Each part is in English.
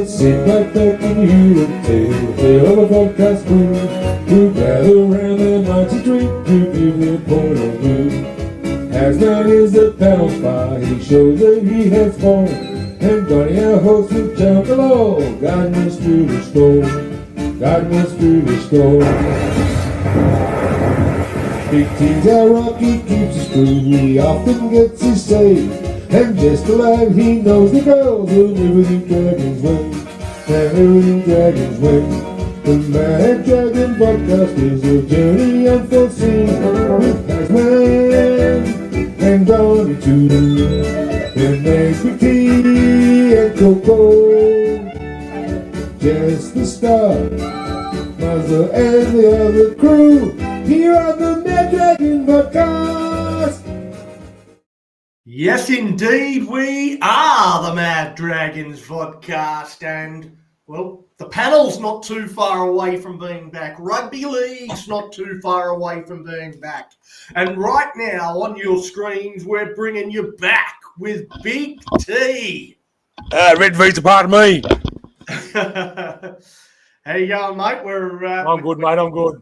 sit right back and hear them tell the tale of a vodcast crew who gather around their mighty drink to give their point of view. As man is the panel fire, he shows that he has fun, and Johnny our host will jump along, guiding us through the storm, guiding us through the storm. Big T's our rocky keeps us true, he often gets his say, and just alive he knows the girls and everything dragons way, and everything dragons way. The Mad Dragon Podcast is a journey unforeseen, with Tasman and Johnny too, and there's Big T and Coco, just the start, Mazza and the other crew, here on the Mad Dragon Podcast. Yes, indeed, we are the Mad Dragons Vodcast, and, well, the panel's not too far away from being back. Rugby League's not too far away from being back. And right now, on your screens, we're bringing you back with Big T. Red V's a part of me. How you going, mate? I'm good, mate. I'm good.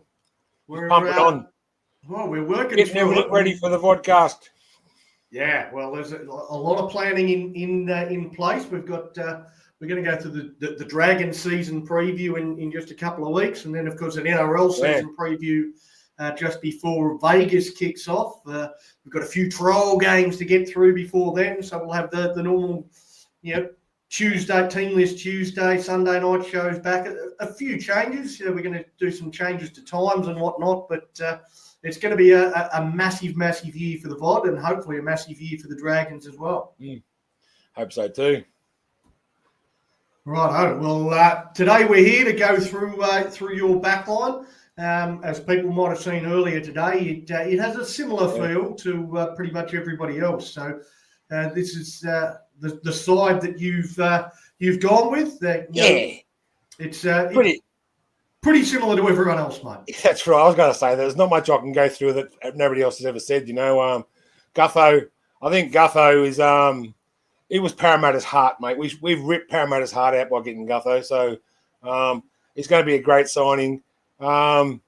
We're pumping on. Well, we're working Getting through everything ready for the vodcast. Yeah, well, there's a lot of planning in place. We've got we're going to go through the Dragon season preview in just a couple of weeks, and then of course an NRL season preview just before Vegas kicks off. We've got a few trial games to get through before then, so we'll have the normal, Tuesday team list Tuesday, Sunday night shows back. A few changes. We're going to do some changes to times and whatnot, but it's going to be a massive, massive year for the VOD, and hopefully a massive year for the Dragons as well. Hope so too. Right. Well, today we're here to go through your backline. As people might have seen earlier today, it has a similar feel to pretty much everybody else. So this is the side that you've gone with. It's pretty similar to everyone else, mate. That's right. I was going to say there's not much I can go through that nobody else has ever said. Gutho. I think Gutho is it was Parramatta's heart, mate. We've ripped Parramatta's heart out by getting Gutho, so it's going to be a great signing. I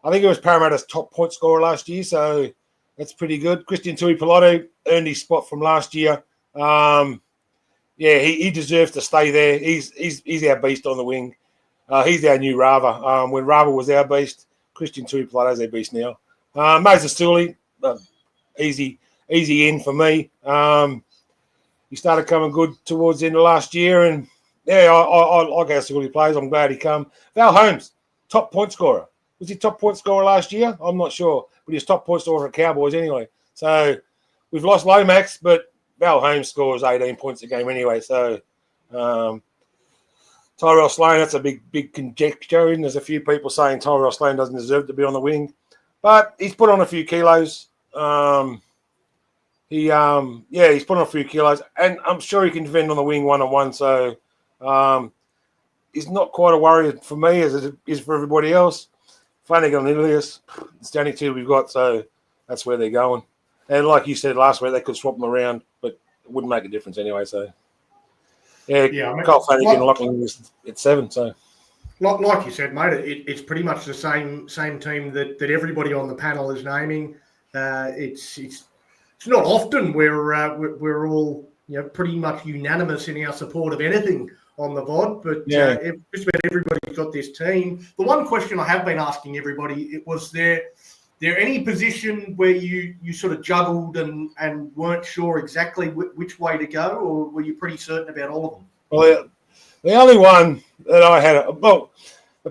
think it was Parramatta's top point scorer last year, so that's pretty good. Christian Tuipulotu earned his spot from last year. He deserves to stay there. He's our beast on the wing. He's our new Rava. When Rava was our beast, Christian Tuipulotu's our beast now. Moses Sully, easy in for me. He started coming good towards the end of last year, and I like how Sully plays. I'm glad he come. Val Holmes, top point scorer. Was he top point scorer last year? I'm not sure, but he's top point scorer for Cowboys anyway. So we've lost Lomax, but Val Holmes scores 18 points a game anyway. So Tyrell Sloan, that's a big conjecture, and there's a few people saying Tyrell Sloan doesn't deserve to be on the wing, but he's put on a few kilos. He's put on a few kilos, and I'm sure he can defend on the wing one-on-one. So he's not quite a worry for me as it is for everybody else. Flanagan and Ilias, it's the only two we've got, so that's where they're going. And like you said last week, they could swap them around, but it wouldn't make a difference anyway. So Cole Flanagan and Lachlan is at 7. So like you said, mate, it's pretty much the same team that everybody on the panel is naming. It's not often we're all pretty much unanimous in our support of anything on the VOD, but just about everybody's got this team. The one question I have been asking everybody, was there any position where you sort of juggled and weren't sure exactly which way to go, or were you pretty certain about all of them? Well, the only one that I had, the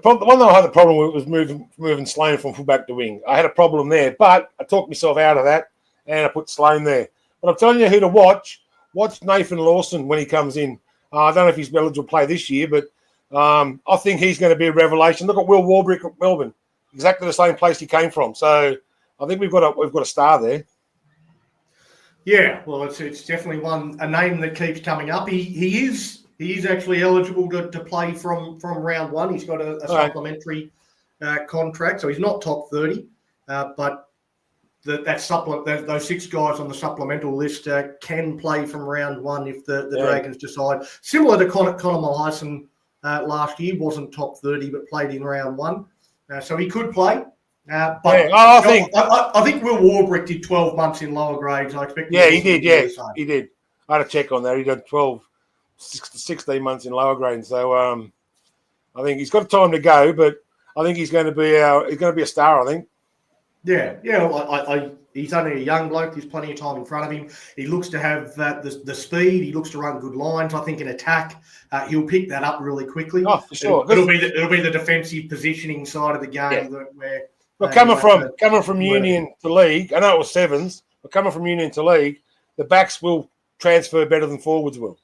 one that I had the problem with was moving Sloan from fullback to wing. I had a problem there, but I talked myself out of that, and I put Sloan there. But I'm telling you who to watch. Watch Nathan Lawson when he comes in. I don't know if he's eligible to play this year, but I think he's going to be a revelation. Look at Will Warbrick at Melbourne, exactly the same place he came from. So I think we've got a star there. Yeah, well, it's definitely a name that keeps coming up. He is actually eligible to play from round one. He's got a supplementary contract, so he's not top 30, but those 6 guys on the supplemental list can play from round 1 if the Dragons decide. Similar to Connor Malhison last year, wasn't top 30 but played in round 1, so he could play. But I think Will Warbrick did 12 months in lower grades. I expect. Yeah, he did. Yeah, he did. I had to check on that. He did 16 months in lower grades. So I think he's got time to go, but I think he's going to be a star. I think. Yeah. He's only a young bloke. There's plenty of time in front of him. He looks to have the speed. He looks to run good lines. I think in attack, he'll pick that up really quickly. Oh, for sure. It'll be the defensive positioning side of the game where. But coming from Union to League, I know it was sevens, but coming from Union to League, the backs will transfer better than forwards will.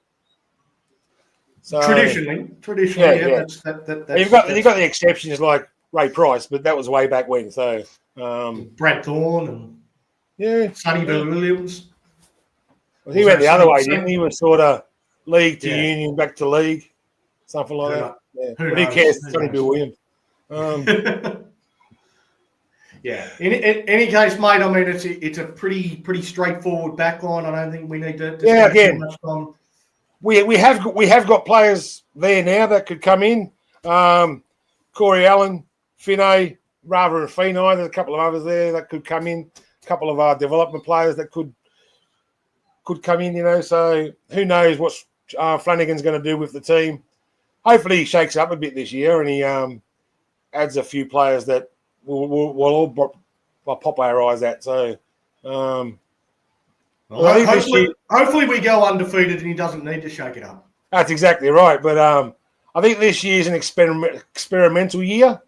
So traditionally, yeah. You've got the exceptions like Ray Price, but that was way back when. So Brad Thorne and Sonny Bill Williams. Well, he went the other way, didn't he? He was sort of League to Union, back to League, something like that. Yeah. But who cares? Sonny Bill Williams. Yeah. In any case, mate, I mean, it's a pretty straightforward backline. I don't think we need to spend too much time. We have got players there now that could come in. Corey Allen, Finney, Rava and Feeney. There's a couple of others there that could come in. A couple of our development players that could come in. You know, so who knows what Flanagan's going to do with the team? Hopefully, he shakes up a bit this year and he adds a few players that. We'll all pop our eyes at. So, hopefully we go undefeated and he doesn't need to shake it up. That's exactly right. But I think this year is an experimental year.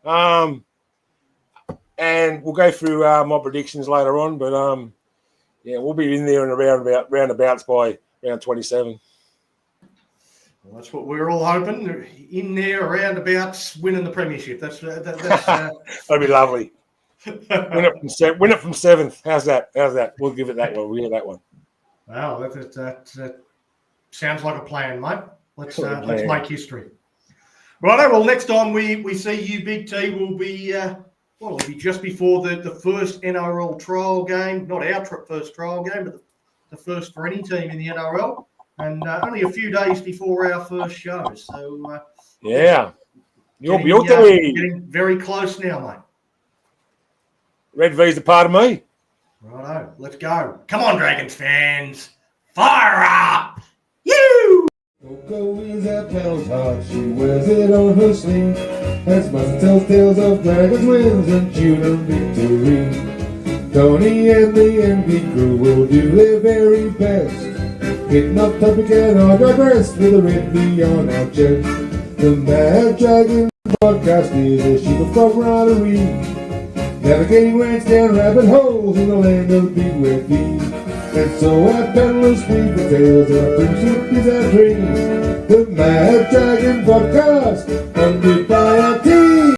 And we'll go through my predictions later on. But we'll be in there and roundabouts by round 27. Well, that's what we're all hoping. In there, roundabouts, winning the premiership. That's that'd be lovely. Win it from 7th. How's that? We'll give it that one. We'll get that one. Wow, that sounds like a plan, mate. Let's make history. Righto. Well, next time we see you, Big T, will be it'll be just before the first NRL trial game. Not our first trial game, but the first for any team in the NRL. And only a few days before our first show. So, getting very close now, mate. Red V's a part of me. Righto, let's go. Come on, Dragons fans. Fire up! You! Coco is at Penal's heart. She wears it on her sleeve. As Mustard tells tales of Dragons wins and Tudor victory. Tony and the NB crew will do their very best. Hitting up topic and I digress with a red V on our chest. The Mad Dragon podcast is a sheep of camaraderie. Navigating rants down rabbit holes in the land of big wet feet. And so at Peddlers we the tales and our friendship is our dreams. The Mad Dragon podcast,